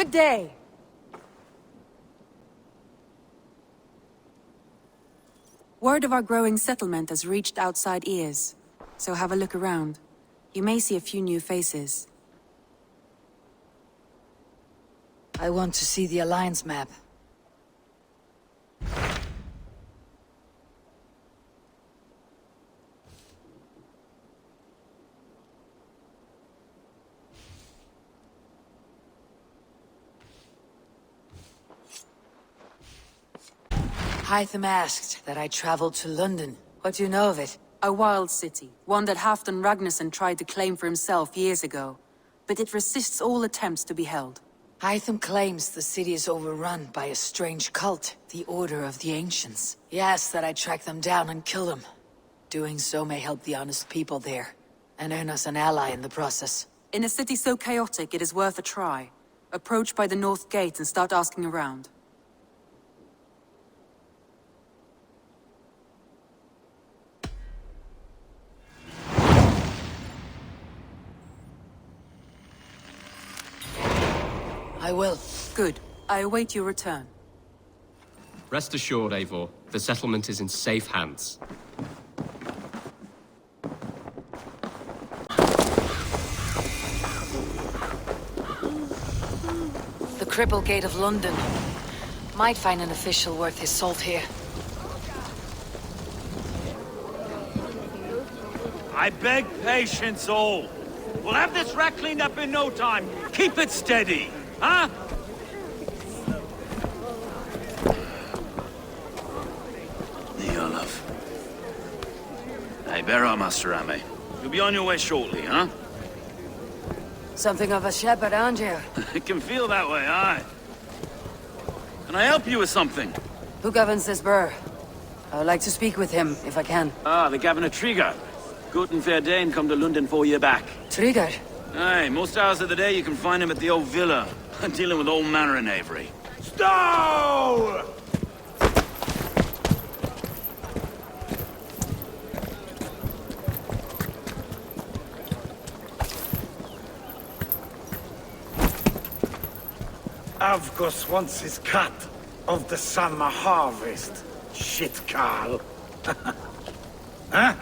Good day. Word of our growing settlement has reached outside ears, so have a look around. You may see a few new faces. I want to see the Alliance map. Hytham asked that I traveled to London. What do you know of it? A wild city, one that Halfdan Ragnarsson tried to claim for himself years ago. But it resists all attempts to be held. Hytham claims the city is overrun by a strange cult, the Order of the Ancients. He asks that I track them down and kill them. Doing so may help the honest people there, and earn us an ally in the process. In a city so chaotic, it is worth a try. Approach by the North Gate and start asking around. I will. Good. I await your return. Rest assured, Eivor, the settlement is in safe hands. The Cripple Gate of London. Might find an official worth his salt here. I beg patience, all. We'll have this wreck cleaned up in no time. Keep it steady, huh? Neolov. Hey, bear up, Master Ame. You'll be on your way shortly, huh? Something of a shepherd, aren't you? It can feel that way, aye. Can I help you with something? Who governs this burr? I would like to speak with him, if I can. Ah, the Governor Trigger. Guten Verdane come to Lunden 4 years back. Trigger? Aye, most hours of the day you can find him at the old villa, dealing with all manner in Avery. Stowe! Avgos wants his cut of the summer harvest. Shit, Carl. Huh?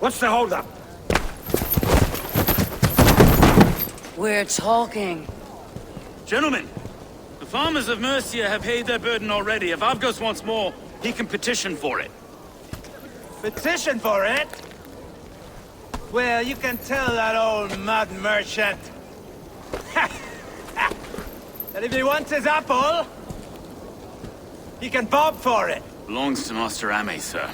What's the holdup? We're talking. Gentlemen, the farmers of Mercia have paid their burden already. If Avgos wants more, he can petition for it. Petition for it? Well, you can tell that old mud merchant that if he wants his apple, he can bob for it. Belongs to Master Ame, sir.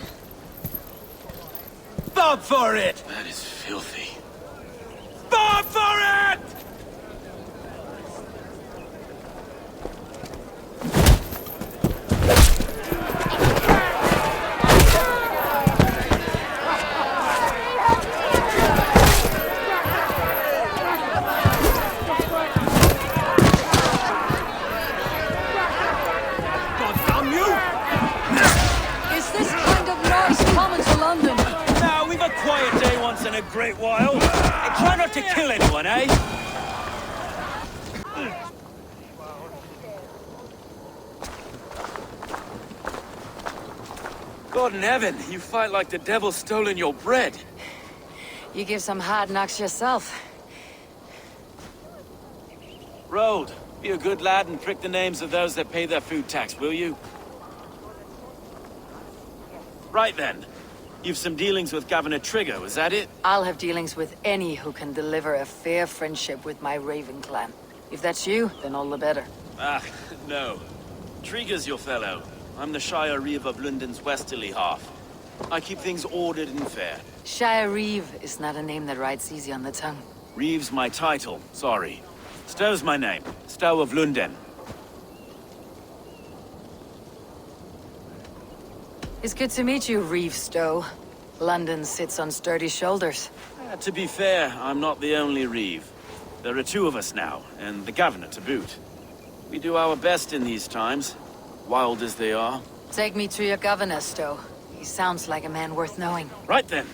Bob for it! That is filthy. Bob for it! In a great while. And try not to kill anyone, eh? God in heaven, you fight like the devil's stolen your bread. You give some hard knocks yourself. Road, be a good lad and prick the names of those that pay their food tax, will you? Right then. You've some dealings with Governor Trigger, was that it? I'll have dealings with any who can deliver a fair friendship with my Raven clan. If that's you, then all the better. Ah, no. Trigger's your fellow. I'm the Shire Reeve of Lunden's westerly half. I keep things ordered and fair. Shire Reeve is not a name that rides easy on the tongue. Reeve's my title, sorry. Stowe's my name. Stowe of Lunden. It's good to meet you, Reeve Stowe. London sits on sturdy shoulders. To be fair, I'm not the only Reeve. There are two of us now, and the Governor to boot. We do our best in these times, wild as they are. Take me to your Governor, Stowe. He sounds like a man worth knowing. Right then.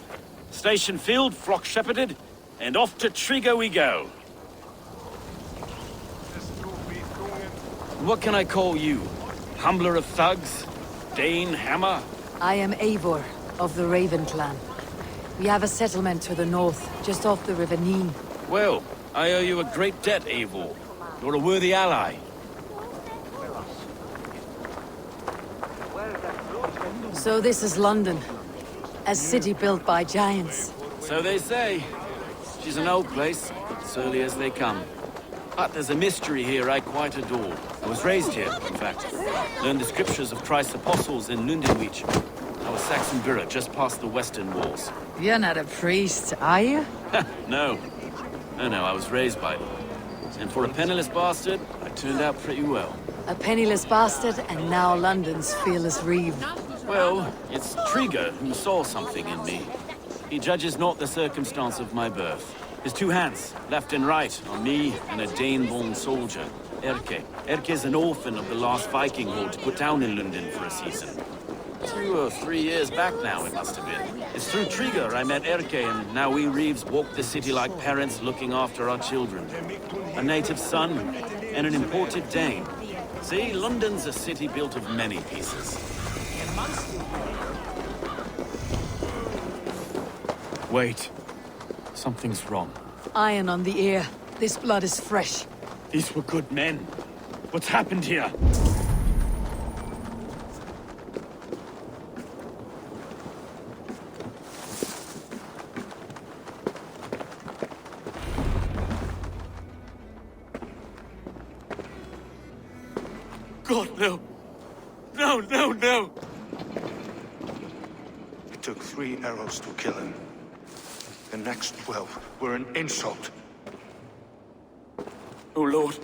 Station filled, flock shepherded, and off to Trigger we go. What can I call you? Humbler of thugs? Dane Hammer? I am Eivor, of the Raven clan. We have a settlement to the north, just off the River Neen. Well, I owe you a great debt, Eivor. You're a worthy ally. So this is London. A city built by giants. So they say. She's an old place, surly as they come. But there's a mystery here I quite adore. I was raised here, in fact. Learned the scriptures of Christ's apostles in Lunden. I was Saxon Borough, just past the western walls. You're not a priest, are you? No. No, I was raised by them. And for a penniless bastard, I turned out pretty well. A penniless bastard, and now London's fearless reeve. Well, it's Trigger who saw something in me. He judges not the circumstance of my birth. His two hands, left and right, on me and a Dane-born soldier, Erke. Erke's an orphan of the last Viking horde put down in Lunden for a season. 2 or 3 years back now, it must have been. It's through Trigger I met Erke, and now we Reeves walk the city like parents looking after our children. A native son and an imported Dane. See, London's a city built of many pieces. Wait. Something's wrong. Iron on the ear. This blood is fresh. These were good men. What's happened here? God, no. No. It took 3 arrows to kill him. The next 12 were an insult. O Lord,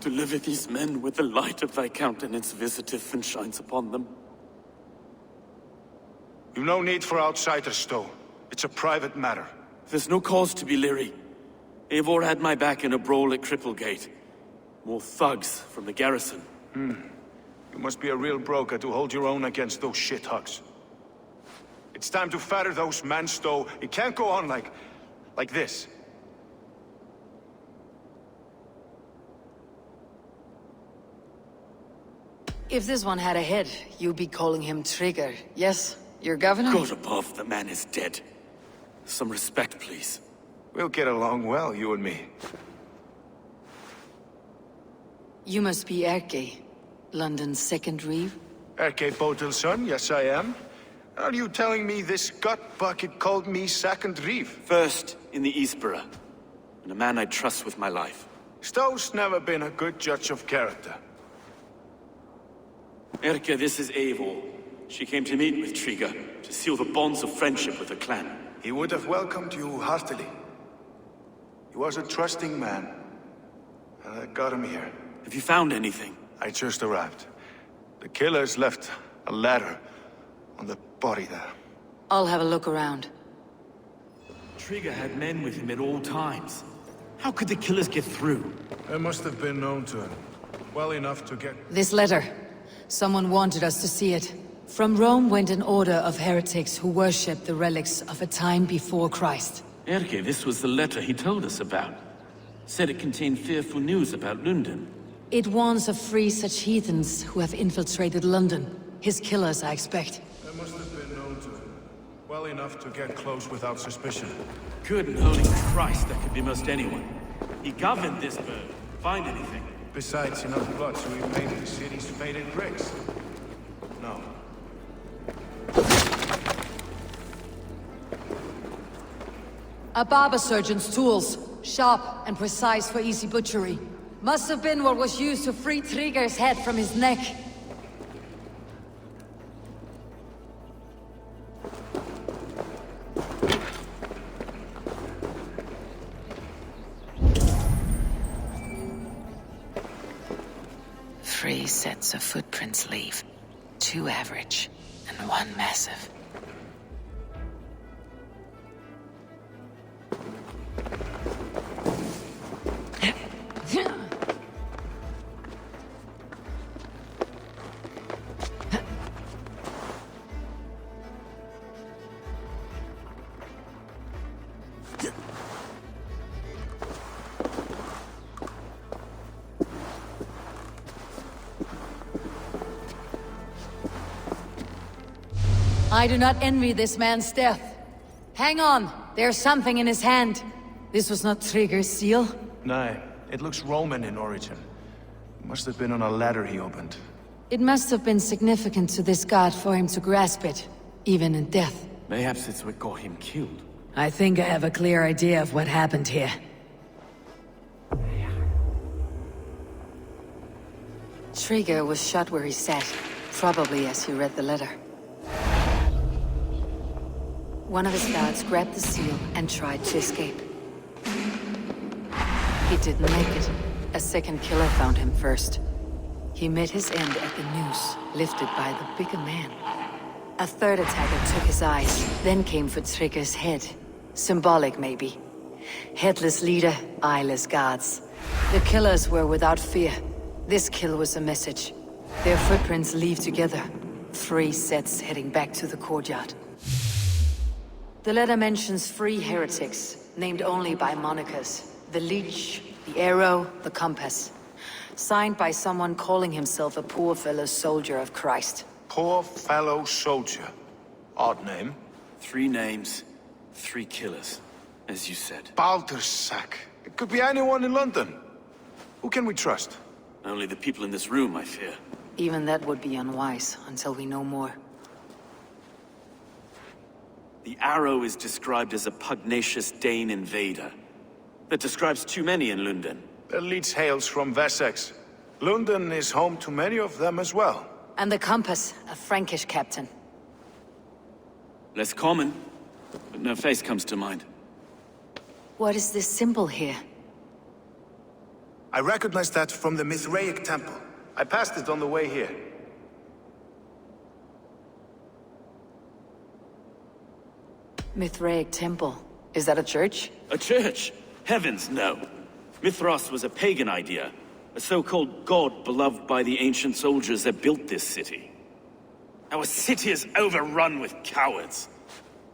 deliver these men with the light of thy countenance visiteth and shines upon them. You've no need for outsiders, Stowe. It's a private matter. There's no cause to be leery. Eivor had my back in a brawl at Cripplegate. More thugs from the garrison. You must be a real broker to hold your own against those shithugs. It's time to fetter those men, Stowe. It can't go on like this. If this one had a head, you'd be calling him Trigger. Yes, your governor? God above, the man is dead. Some respect, please. We'll get along well, you and me. You must be Erke, London's second reeve? Erke Botel's son, yes I am. Are you telling me this gut bucket called me second reeve? First in the Eastborough, and a man I trust with my life. Stowe's never been a good judge of character. Erke, this is Eivor. She came to meet with Trigger, to seal the bonds of friendship with the clan. He would have welcomed you heartily. He was a trusting man. And I got him here. Have you found anything? I just arrived. The killers left a ladder on the body there. I'll have a look around. Trigger had men with him at all times. How could the killers get through? They must have been known to him. Well enough to get... This letter. Someone wanted us to see it. From Rome went an order of heretics who worshipped the relics of a time before Christ. Erke, this was the letter he told us about. Said it contained fearful news about Lunden. It warns of 3 such heathens who have infiltrated London. His killers, I expect. They must have been known to him. Well enough to get close without suspicion. Good and holy Christ, that could be most anyone. He governed this bird. Find anything? Besides, enough blood to repaint the city's faded bricks. No. A barber surgeon's tools. Sharp and precise for easy butchery. Must have been what was used to free Trigger's head from his neck. Three sets of footprints leave. 2 average, and 1 massive. I do not envy this man's death. Hang on, there's something in his hand. This was not Trigger's seal. No, it looks Roman in origin. Must have been on a ladder he opened. It must have been significant to this god for him to grasp it, even in death. Mayhaps it's what got him killed. I think I have a clear idea of what happened here. Trigger was shot where he sat, probably as he read the letter. One of his guards grabbed the seal and tried to escape. He didn't make it. A second killer found him first. He met his end at the noose, lifted by the bigger man. A third attacker took his eyes, then came for Trigger's head. Symbolic, maybe. Headless leader, eyeless guards. The killers were without fear. This kill was a message. Their footprints leave together. 3 sets heading back to the courtyard. The letter mentions 3 heretics, named only by monikers. The Leech, the Arrow, the Compass. Signed by someone calling himself a poor fellow soldier of Christ. Poor fellow soldier. Odd name. 3 names, 3 killers, as you said. Baldersack. It could be anyone in London. Who can we trust? Only the people in this room, I fear. Even that would be unwise, until we know more. The Arrow is described as a pugnacious Dane invader. That describes too many in Lunden. The Leech hails from Wessex. Lunden is home to many of them as well. And the Compass, a Frankish captain. Less common, but no face comes to mind. What is this symbol here? I recognize that from the Mithraic temple. I passed it on the way here. Mithraic temple. Is that a church? A church? Heavens, no. Mithras was a pagan idea. A so-called god beloved by the ancient soldiers that built this city. Our city is overrun with cowards.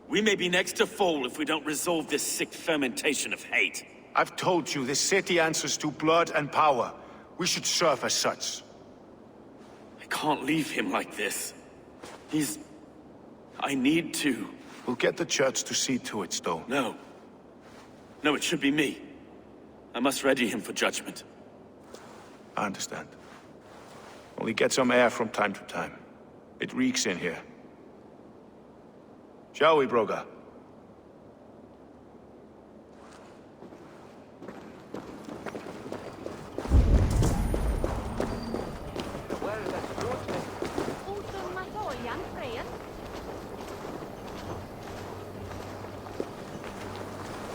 We may be next to fall if we don't resolve this sick fermentation of hate. I've told you, this city answers to blood and power. We should serve as such. I can't leave him like this. I need to. We'll get the church to see to it, Stowe. No. No, it should be me. I must ready him for judgment. I understand. Only get some air from time to time. It reeks in here. Shall we, Broga?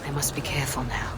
I must be careful now.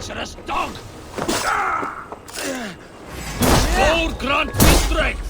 Treacherous dog! Lord grant me strength!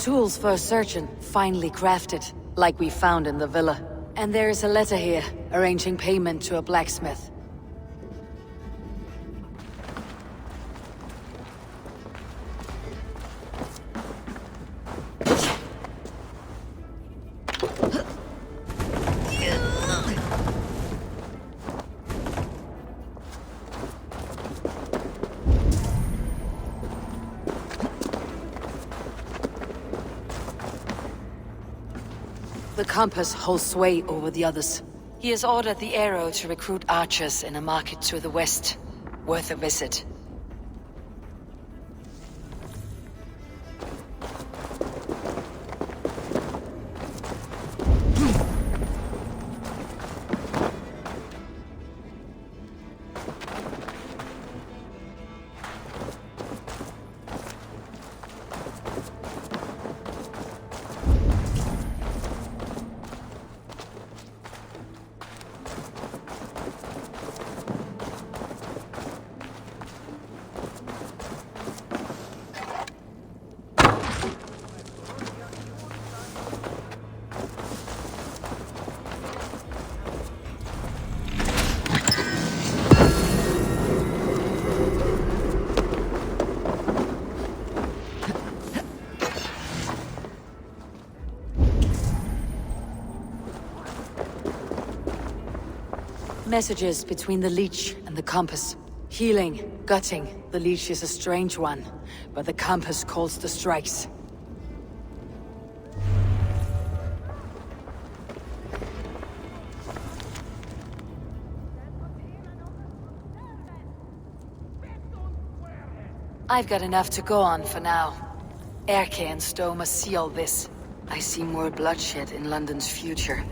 Tools for searching, finely crafted, like we found in the villa. And there is a letter here, arranging payment to a blacksmith. The compass holds sway over the others. He has ordered the arrow to recruit archers in a market to the west. Worth a visit. Messages between the leech and the compass. Healing, gutting. The leech is a strange one, but the compass calls the strikes. I've got enough to go on for now. Erke and Stowe must seal this. I see more bloodshed in London's future.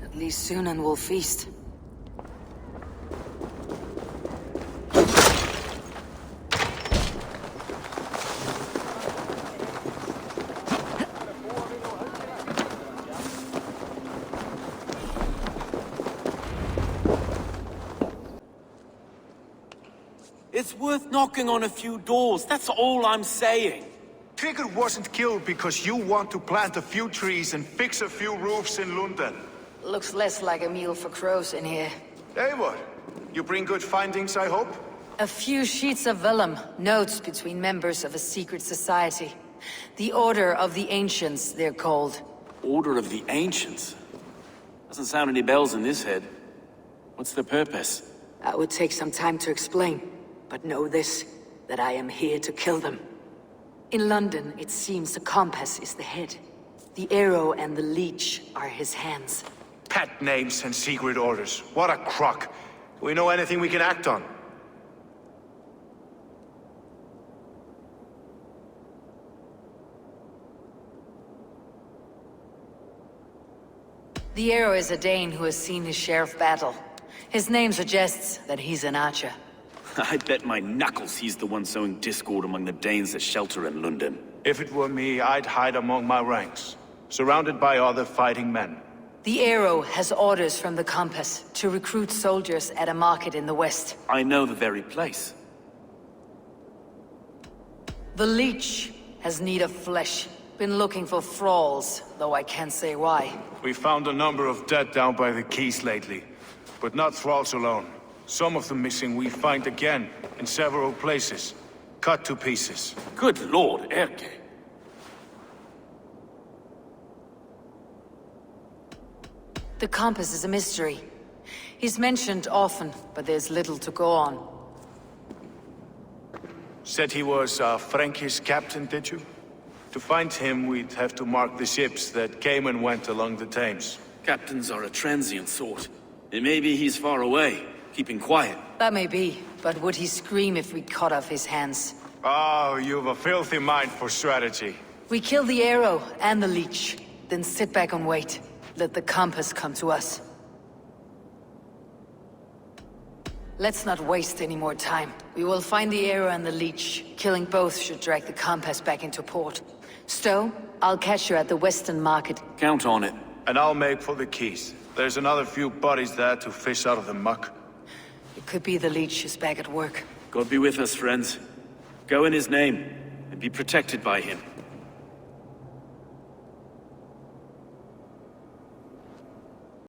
At least Sunan will feast. It's It's worth knocking on a few doors, that's all I'm saying. Trigger wasn't killed because you want to plant a few trees and fix a few roofs in Lunden. Looks less like a meal for crows in here. Eivor, you bring good findings, I hope? A few sheets of vellum, notes between members of a secret society. The Order of the Ancients, they're called. Order of the Ancients? Doesn't sound any bells in this head. What's the purpose? That would take some time to explain, but know this, that I am here to kill them. In London, it seems the compass is the head. The arrow and the leech are his hands. Pet names and secret orders. What a crock. Do we know anything we can act on? The arrow is a Dane who has seen his share of battle. His name suggests that he's an archer. I bet my knuckles he's the one sowing discord among the Danes that shelter in Lunden. If it were me, I'd hide among my ranks, surrounded by other fighting men. The arrow has orders from the compass to recruit soldiers at a market in the west. I know the very place. The leech has need of flesh. Been looking for thralls, though I can't say why. We found a number of dead down by the quays lately, but not thralls alone. Some of the missing we find again, in several places, cut to pieces. Good Lord, Erke. The compass is a mystery. He's mentioned often, but there's little to go on. Said he was a Frankish captain, did you? To find him, we'd have to mark the ships that came and went along the Thames. Captains are a transient sort. It may be he's far away, keeping quiet. That may be, but would he scream if we cut off his hands? Oh, you've a filthy mind for strategy. We kill the arrow and the leech, then sit back and wait. Let the compass come to us. Let's not waste any more time. We will find the arrow and the leech. Killing both should drag the compass back into port. Stowe, I'll catch you at the Western Market. Count on it. And I'll make for the quays. There's another few bodies there to fish out of the muck. It could be the leech is back at work. God be with us, friends. Go in his name, and be protected by him.